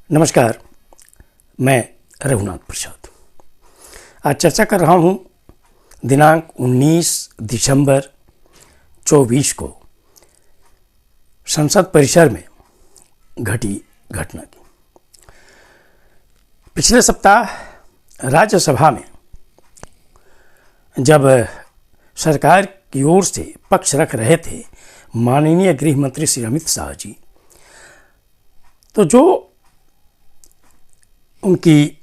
नमस्कार, मैं रघुनाथ प्रसाद आज चर्चा कर रहा हूँ दिनांक 19 दिसंबर 24 को संसद परिसर में घटी घटना की। पिछले सप्ताह राज्यसभा में जब सरकार की ओर से पक्ष रख रहे थे माननीय गृह मंत्री श्री अमित शाह जी, तो जो उनकी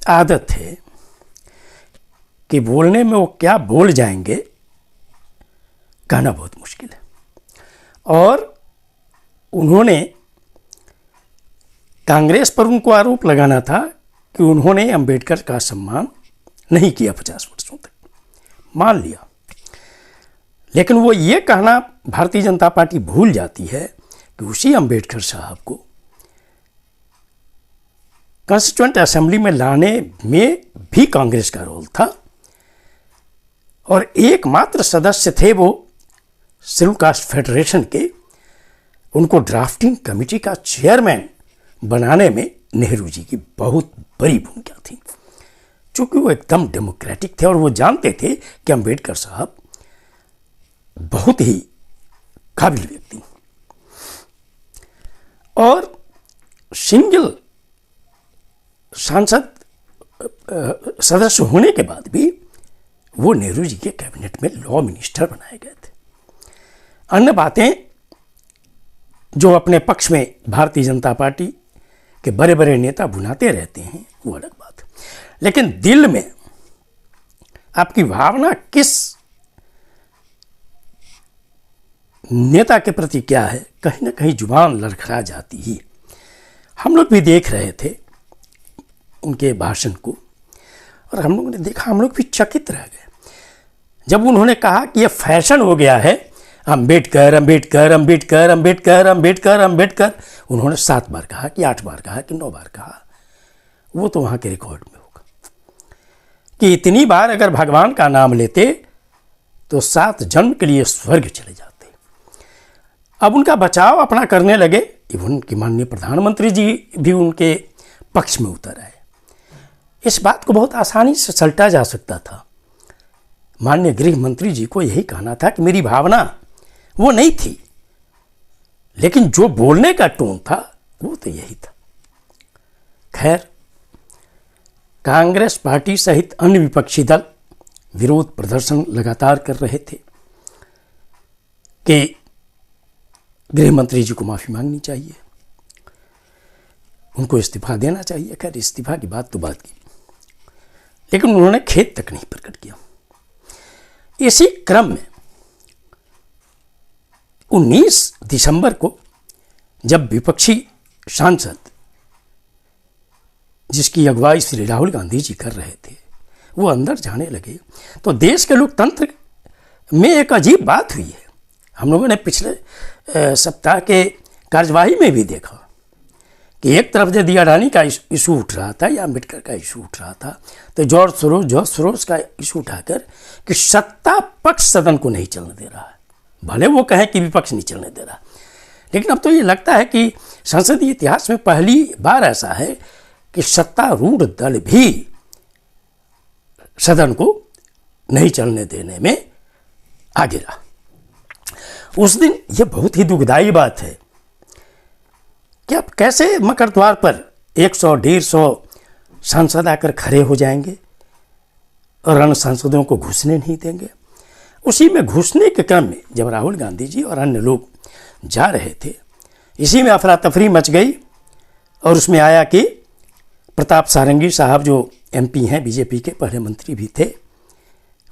आदत है कि बोलने में वो क्या बोल जाएंगे कहना बहुत मुश्किल है। और उन्होंने कांग्रेस पर उनको आरोप लगाना था कि उन्होंने अंबेडकर का सम्मान नहीं किया 50 वर्षों तक, मान लिया। लेकिन वो ये कहना भारतीय जनता पार्टी भूल जाती है कि उसी अंबेडकर साहब को कॉन्स्टिट्यूएंट असेंबली में लाने में भी कांग्रेस का रोल था और एकमात्र सदस्य थे वो शेड्यूल कास्ट फेडरेशन के। उनको ड्राफ्टिंग कमेटी का चेयरमैन बनाने में नेहरू जी की बहुत बड़ी भूमिका थी, क्योंकि वो एकदम डेमोक्रेटिक थे और वो जानते थे कि अंबेडकर साहब बहुत ही काबिल व्यक्ति और सिंगल सांसद सदस्य होने के बाद भी वो नेहरू जी के कैबिनेट में लॉ मिनिस्टर बनाए गए थे। अन्य बातें जो अपने पक्ष में भारतीय जनता पार्टी के बड़े बड़े नेता भुनाते रहते हैं वो अलग बात है, लेकिन दिल में आपकी भावना किस नेता के प्रति क्या है, कहीं ना कहीं जुबान लड़खड़ा जाती ही। हम लोग भी देख रहे थे उनके भाषण को और हम लोगों ने देखा, हम लोग भी चकित रह गए जब उन्होंने कहा कि यह फैशन हो गया है अंबेडकर अंबेडकर अंबेडकर अंबेडकर अंबेडकर अंबेडकर। उन्होंने 7 बार कहा कि 8 बार कहा कि 9 बार कहा, वो तो वहाँ के रिकॉर्ड में होगा कि इतनी बार अगर भगवान का नाम लेते तो 7 जन्म के लिए स्वर्ग चले जाते। अब उनका बचाव अपना करने लगे, इवन कि माननीय प्रधानमंत्री जी भी उनके पक्ष में उतर आए। इस बात को बहुत आसानी से सल्टा जा सकता था। माननीय गृह मंत्री जी को यही कहना था कि मेरी भावना वो नहीं थी, लेकिन जो बोलने का टोन था वो तो यही था। खैर, कांग्रेस पार्टी सहित अन्य विपक्षी दल विरोध प्रदर्शन लगातार कर रहे थे कि गृह मंत्री जी को माफी मांगनी चाहिए, उनको इस्तीफा देना चाहिए। खैर, इस्तीफा की बात तो बात की, लेकिन उन्होंने खेद तक नहीं प्रकट किया। इसी क्रम में 19 दिसंबर को जब विपक्षी सांसद, जिसकी अगुवाई श्री राहुल गांधी जी कर रहे थे, वो अंदर जाने लगे तो देश के लोकतंत्र में एक अजीब बात हुई है। हम लोगों ने पिछले सप्ताह के कार्यवाही में भी देखा कि एक तरफ यदि अडानी का इशू उठ रहा था या अम्बेडकर का इशू उठ रहा था, तो जॉर्ज सोरोस का इशू उठाकर कि सत्ता पक्ष सदन को नहीं चलने दे रहा है। भले वो कहें कि विपक्ष नहीं चलने दे रहा, लेकिन अब तो ये लगता है कि संसदीय इतिहास में पहली बार ऐसा है कि सत्तारूढ़ दल भी सदन को नहीं चलने देने में आगे रहा। उस दिन ये बहुत ही दुखदायी बात है कि अब कैसे मकर द्वार पर 100-150 सांसद आकर खड़े हो जाएंगे और अन्य सांसदों को घुसने नहीं देंगे। उसी में घुसने के क्रम में जब राहुल गांधी जी और अन्य लोग जा रहे थे, इसी में अफरा तफरी मच गई और उसमें आया कि प्रताप सारंगी साहब जो एमपी हैं, बीजेपी के पहले मंत्री भी थे,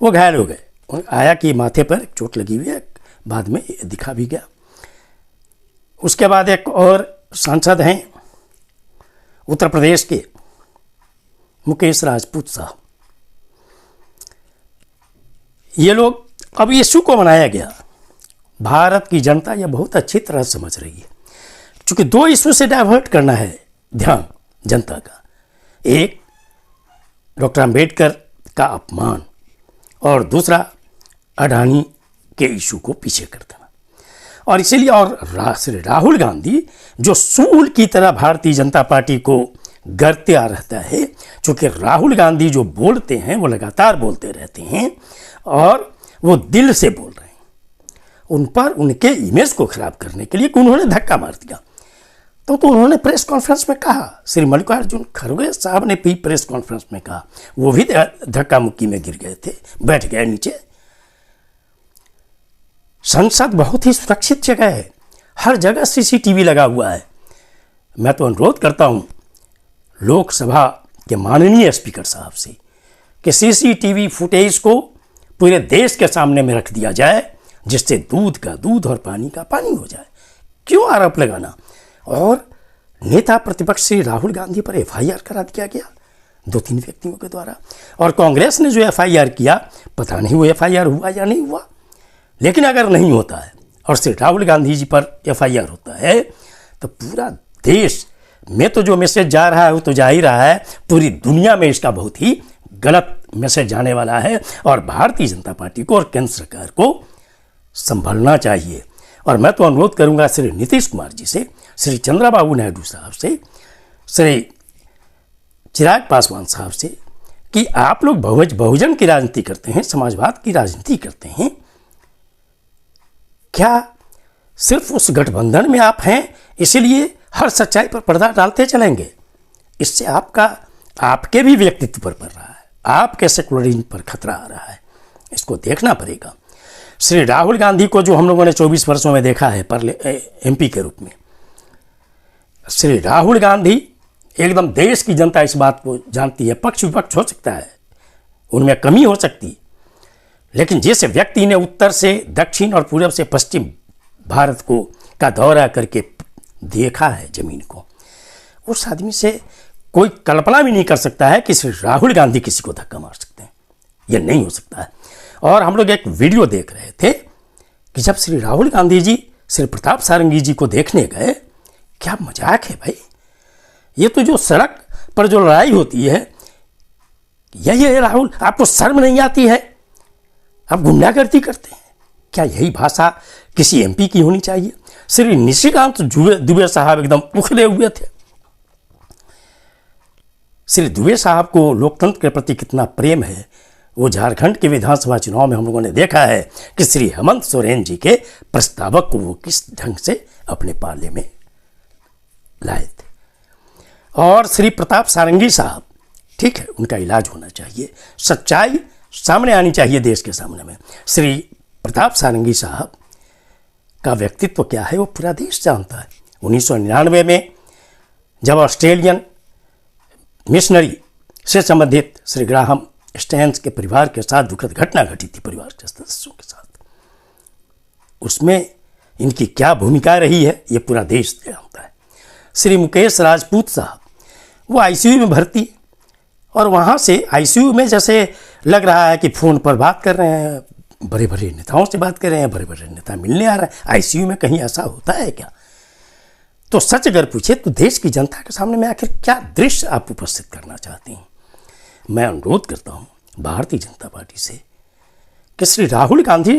वो घायल हो गए। आया कि माथे पर चोट लगी हुई है, बाद में दिखा भी गया। उसके बाद एक और सांसद हैं उत्तर प्रदेश के मुकेश राजपूत साहब, ये लोग, अब इशू को बनाया गया। भारत की जनता यह बहुत अच्छी तरह समझ रही है, क्योंकि 2 इशू से डाइवर्ट करना है ध्यान जनता का। एक, डॉक्टर अंबेडकर का अपमान, और दूसरा अडानी के इशू को पीछे कर देना। और इसीलिए और श्री राहुल गांधी जो सूल की तरह भारतीय जनता पार्टी को गढ़ते आ रहता है, क्योंकि राहुल गांधी जो बोलते हैं वो लगातार बोलते रहते हैं और वो दिल से बोल रहे हैं। उन पर उनके इमेज को खराब करने के लिए उन्होंने धक्का मार दिया। तो उन्होंने प्रेस कॉन्फ्रेंस में कहा, श्री मल्लिकार्जुन खड़गे साहब ने भी प्रेस कॉन्फ्रेंस में कहा, वो भी धक्का मुक्की में गिर गए थे, बैठ गए नीचे। संसद बहुत ही सुरक्षित जगह है, हर जगह सीसीटीवी लगा हुआ है। मैं तो अनुरोध करता हूं लोकसभा के माननीय स्पीकर साहब से कि सीसीटीवी फुटेज को पूरे देश के सामने में रख दिया जाए, जिससे दूध का दूध और पानी का पानी हो जाए। क्यों आरोप लगाना? और नेता प्रतिपक्ष श्री राहुल गांधी पर एफआईआर करा दिया गया 2-3 व्यक्तियों के द्वारा, और कांग्रेस ने जो एफआईआर किया, पता नहीं वो एफआईआर हुआ या नहीं हुआ, लेकिन अगर नहीं होता है और श्री राहुल गांधी जी पर एफआईआर होता है तो पूरा देश में तो जो मैसेज जा रहा है वो तो जा ही रहा है, पूरी दुनिया में इसका बहुत ही गलत मैसेज जाने वाला है। और भारतीय जनता पार्टी को और केंद्र सरकार को संभलना चाहिए। और मैं तो अनुरोध करूंगा श्री नीतीश कुमार जी से, श्री चंद्रबाबू नायडू साहब से, श्री चिराग पासवान साहब से कि आप लोग बहुजन की राजनीति करते हैं, समाजवाद की राजनीति करते हैं, क्या सिर्फ उस गठबंधन में आप हैं इसीलिए हर सच्चाई पर पर्दा डालते चलेंगे? इससे आपके भी व्यक्तित्व पर पड़ रहा है, आपके सेकुलरिज्म पर खतरा आ रहा है, इसको देखना पड़ेगा। श्री राहुल गांधी को जो हम लोगों ने 24 वर्षों में देखा है एमपी के रूप में, श्री राहुल गांधी एकदम देश की जनता इस बात को जानती है। पक्ष विपक्ष हो सकता है, उनमें कमी हो सकती, लेकिन जिस व्यक्ति ने उत्तर से दक्षिण और पूर्व से पश्चिम भारत को का दौरा करके देखा है जमीन को, उस आदमी से कोई कल्पना भी नहीं कर सकता है कि श्री राहुल गांधी किसी को धक्का मार सकते हैं। यह नहीं हो सकता है। और हम लोग एक वीडियो देख रहे थे कि जब श्री राहुल गांधी जी श्री प्रताप सारंगी जी को देखने गए, क्या मजाक है भाई? ये तो जो सड़क पर जो लड़ाई होती है, यही है राहुल, आपको शर्म नहीं आती है? आप गुंडागर्दी करते हैं। क्या यही भाषा किसी एमपी की होनी चाहिए? श्री निशिकांत दुबे साहब एकदम उखड़े हुए थे। श्री दुबे साहब को लोकतंत्र के प्रति कितना प्रेम है, वो झारखंड के विधानसभा चुनाव में हम लोगों ने देखा है कि श्री हेमंत सोरेन जी के प्रस्तावक को वो किस ढंग से अपने पाले में लाए थे। और श्री प्रताप सारंगी साहब, ठीक है, उनका इलाज होना चाहिए, सच्चाई सामने आनी चाहिए देश के सामने में। श्री प्रताप सारंगी साहब का व्यक्तित्व क्या है वो पूरा देश जानता है। 1999 में जब ऑस्ट्रेलियन मिशनरी से संबंधित श्री ग्राहम स्टैन्स के परिवार के साथ दुखद घटना घटी थी, परिवार के सदस्यों के साथ, उसमें इनकी क्या भूमिका रही है ये पूरा देश जानता है। श्री मुकेश राजपूत साहब, वो आईसीयू में भर्ती, और वहाँ से आईसीयू में जैसे लग रहा है कि फ़ोन पर बात कर रहे हैं, बड़े बड़े नेताओं से बात कर रहे हैं, बड़े बड़े नेता मिलने आ रहे हैं। आईसीयू में कहीं ऐसा होता है क्या? तो सच अगर पूछे तो देश की जनता के सामने में आखिर क्या दृश्य आप उपस्थित करना चाहते हैं? मैं अनुरोध करता हूं भारतीय जनता पार्टी से कि श्री राहुल गांधी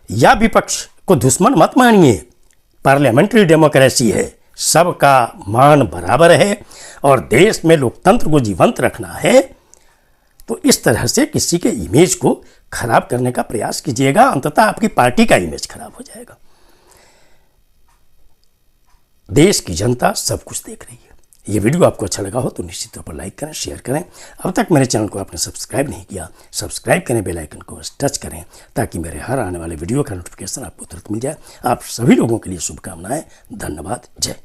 या विपक्ष को दुश्मन मत मानिए। पार्लियामेंट्री डेमोक्रेसी है, सबका मान बराबर है, और देश में लोकतंत्र को जीवंत रखना है, तो इस तरह से किसी के इमेज को खराब करने का प्रयास कीजिएगा, अंततः आपकी पार्टी का इमेज खराब हो जाएगा। देश की जनता सब कुछ देख रही है। ये वीडियो आपको अच्छा लगा हो तो निश्चित तौर पर लाइक करें, शेयर करें। अब तक मेरे चैनल को आपने सब्सक्राइब नहीं किया, सब्सक्राइब करें, बेल आइकन को टच करें, ताकि मेरे हर आने वाले वीडियो का नोटिफिकेशन आपको तुरंत मिल जाए। आप सभी लोगों के लिए शुभकामनाएं। धन्यवाद। जय